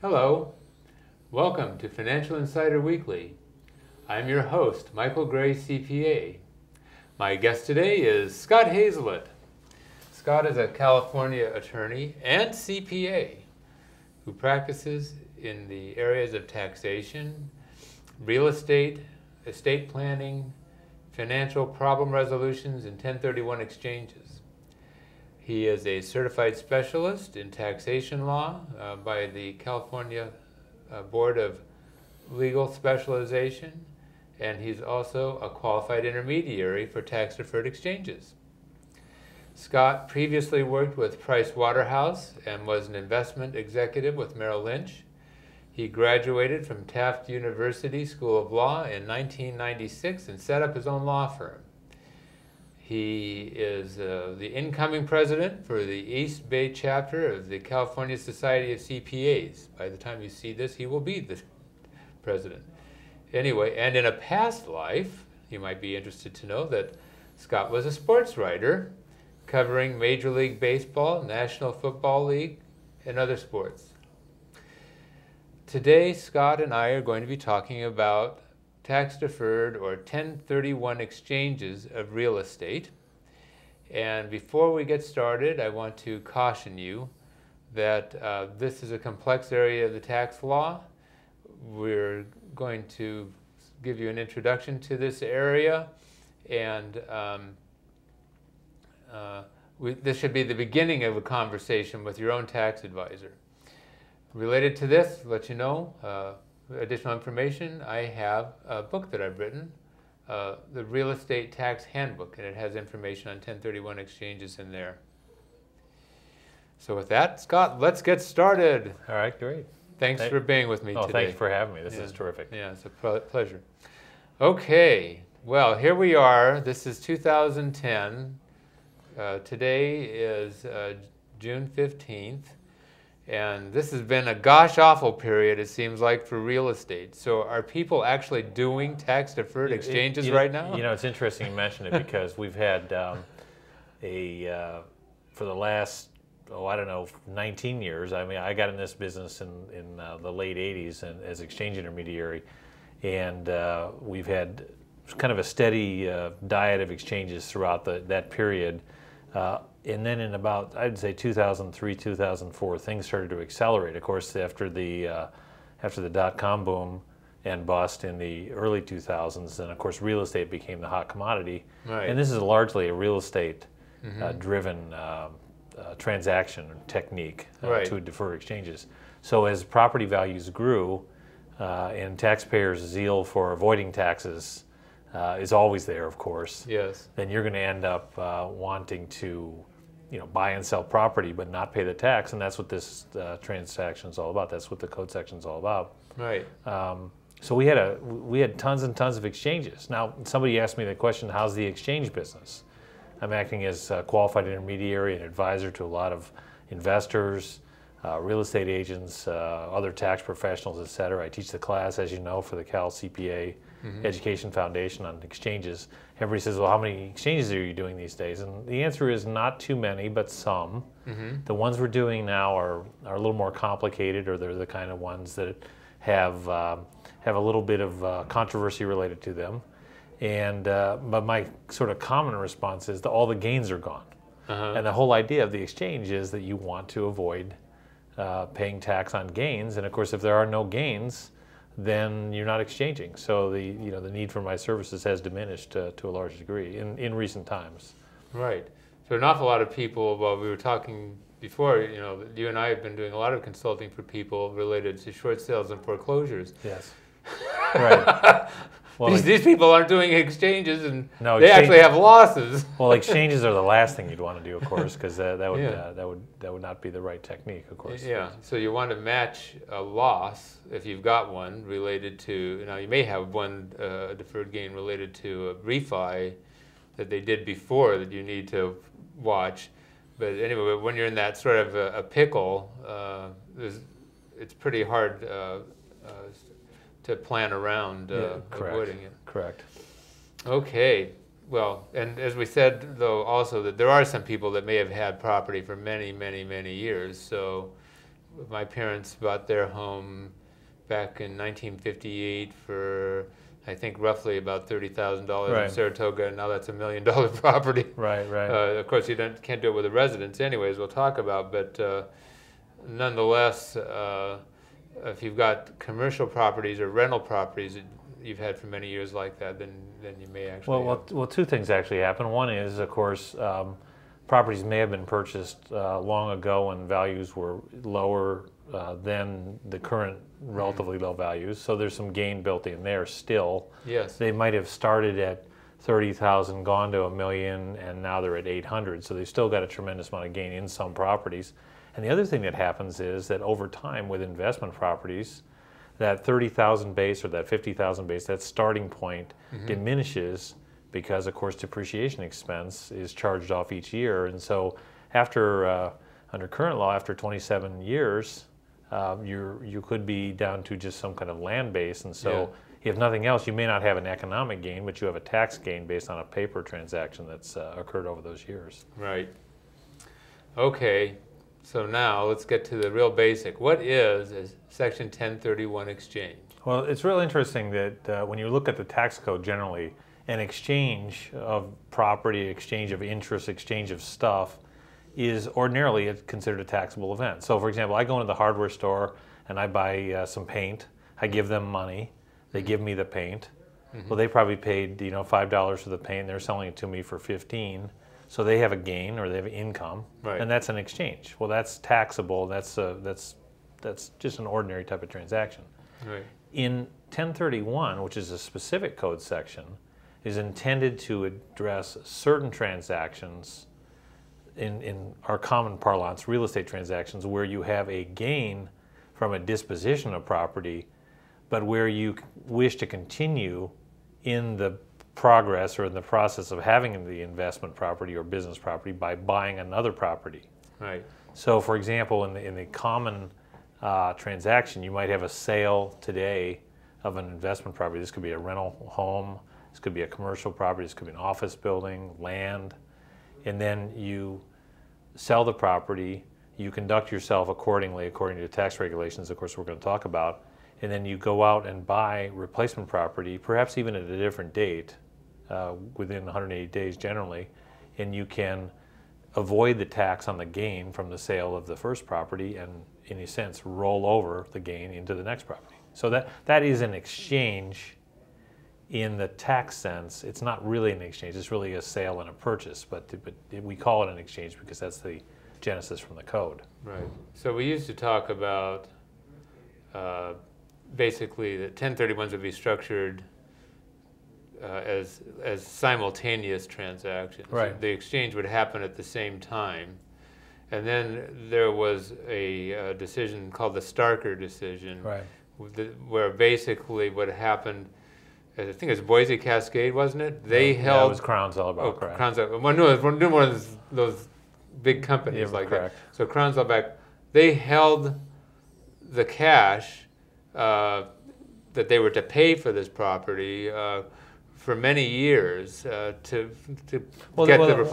Hello, welcome to Financial Insider Weekly. I'm your host, Michael Gray, CPA. My guest today is Scott Hazlett. Scott is a California attorney and CPA who practices in the areas of taxation, real estate planning, financial problem resolutions, and 1031 exchanges. He is a certified specialist in taxation law by the California Board of Legal Specialization, and he's also a qualified intermediary for tax-deferred exchanges. Scott previously worked with Price Waterhouse and was an investment executive with Merrill Lynch. He graduated from Taft University School of Law in 1996 and set up his own law firm. He is the incoming president for the East Bay chapter of the California Society of CPAs. By the time you see this, he will be the president. Anyway, and in a past life, you might be interested to know that Scott was a sports writer covering Major League Baseball, National Football League, and other sports. Today, Scott and I are going to be talking about tax-deferred or 1031 exchanges of real estate. And before we get started, I want to caution you that this is a complex area of the tax law. We're going to give you an introduction to this area, and this should be the beginning of a conversation with your own tax advisor. Related to this, to let you know, additional information, I have a book that I've written, the Real Estate Tax Handbook, and it has information on 1031 exchanges in there. So with that, Scott, let's get started. All right, great. Thanks for being with me today. Thank you for having me. This is terrific. Yeah, it's a pleasure. Okay, well, here we are. This is 2010. Today is June 15th. And this has been a gosh-awful period, it seems like, for real estate. So are people actually doing tax-deferred exchanges right now? You know, it's interesting you mention it because we've had for the last, 19 years. I mean, I got in this business in the late 80s and as exchange intermediary. And we've had kind of a steady diet of exchanges throughout that period. And then in about, I'd say 2003, 2004, things started to accelerate. Of course, after the dot-com boom and bust in the early 2000s, then of course real estate became the hot commodity. Right. And this is largely a real estate driven transaction technique to defer exchanges. So as property values grew and taxpayers' zeal for avoiding taxes is always there, of course. Yes. Then you're going to end up wanting to, buy and sell property but not pay the tax, and that's what this transaction is all about. That's what the code section is all about. Right. So we had tons and tons of exchanges. Now, somebody asked me the question, how's the exchange business? I'm acting as a qualified intermediary and advisor to a lot of investors, real estate agents, other tax professionals, et cetera. I teach the class, as you know, for the Cal CPA Education Foundation on exchanges. Everybody says, well, how many exchanges are you doing these days? And the answer is not too many, but some. The ones we're doing now are a little more complicated, or they're the kind of ones that have a little bit of controversy related to them. And but my sort of common response is that all the gains are gone. And the whole idea of the exchange is that you want to avoid paying tax on gains. And of course, if there are no gains, then you're not exchanging. So the need for my services has diminished to a large degree in recent times. Right. So an awful lot of people, well, we were talking before, you and I have been doing a lot of consulting for people related to short sales and foreclosures. Yes. Right. Well, these people aren't doing exchanges, and no, they actually have losses. Well, exchanges are the last thing you'd want to do, of course, because that would not be the right technique, of course. Yeah. So you want to match a loss if you've got one related to. Now you may have one deferred gain related to a refi that they did before that you need to watch. But anyway, when you're in that sort of a pickle, it's pretty hard to plan around avoiding it. Correct. Okay. Well, and as we said, though, also that there are some people that may have had property for many, many, many years. So my parents bought their home back in 1958 for, I think, roughly about $30,000 Right. in Saratoga, and now that's $1 million property. Right, right. Of course, you can't do it with a residence anyways, we'll talk about, but nonetheless, if you've got commercial properties or rental properties that you've had for many years like that, then you may actually Well, two things actually happen. One is, of course, properties may have been purchased long ago when values were lower than the current relatively low values. So there's some gain built in there still. Yes. They might have started at 30,000, gone to $1 million, and now they're at 800. So they've still got a tremendous amount of gain in some properties. And the other thing that happens is that over time with investment properties, that 30,000 base or that 50,000 base, that starting point diminishes because, of course, depreciation expense is charged off each year. And so after, under current law, after 27 years, you could be down to just some kind of land base. And so if nothing else, you may not have an economic gain, but you have a tax gain based on a paper transaction that's occurred over those years. Right. Okay. So now let's get to the real basic. What is a Section 1031 exchange? Well, it's real interesting that when you look at the tax code generally, an exchange of property, exchange of interest, exchange of stuff is ordinarily considered a taxable event. So for example, I go into the hardware store and I buy some paint. I give them money. They give me the paint. Well, they probably paid $5 for the paint. They're selling it to me for $15. So they have a gain or they have income, right. And that's an exchange. Well, that's taxable. That's just an ordinary type of transaction. Right. In 1031, which is a specific code section, is intended to address certain transactions in our common parlance, real estate transactions, where you have a gain from a disposition of property, but where you wish to continue in the progress or in the process of having the investment property or business property by buying another property. Right. So, for example, in the common transaction, you might have a sale today of an investment property. This could be a rental home. This could be a commercial property. This could be an office building, land. And then you sell the property. You conduct yourself accordingly, according to tax regulations, of course, we're going to talk about. And then you go out and buy replacement property, perhaps even at a different date, within 180 days generally, and you can avoid the tax on the gain from the sale of the first property and, in a sense, roll over the gain into the next property. So that is an exchange in the tax sense. It's not really an exchange. It's really a sale and a purchase, but we call it an exchange because that's the genesis from the code. Right. So we used to talk about basically that 1031s would be structured as simultaneous transactions. Right. The exchange would happen at the same time. And then there was a decision called the Starker decision, Right. Where basically what happened, I think it was Boise Cascade, wasn't it? They Yeah, held... it was Crown's all about, correct. Crown's, well, no, it was one of those big companies like correct. that. So Crown's all back. They held the cash that they were to pay for this property for many years to get the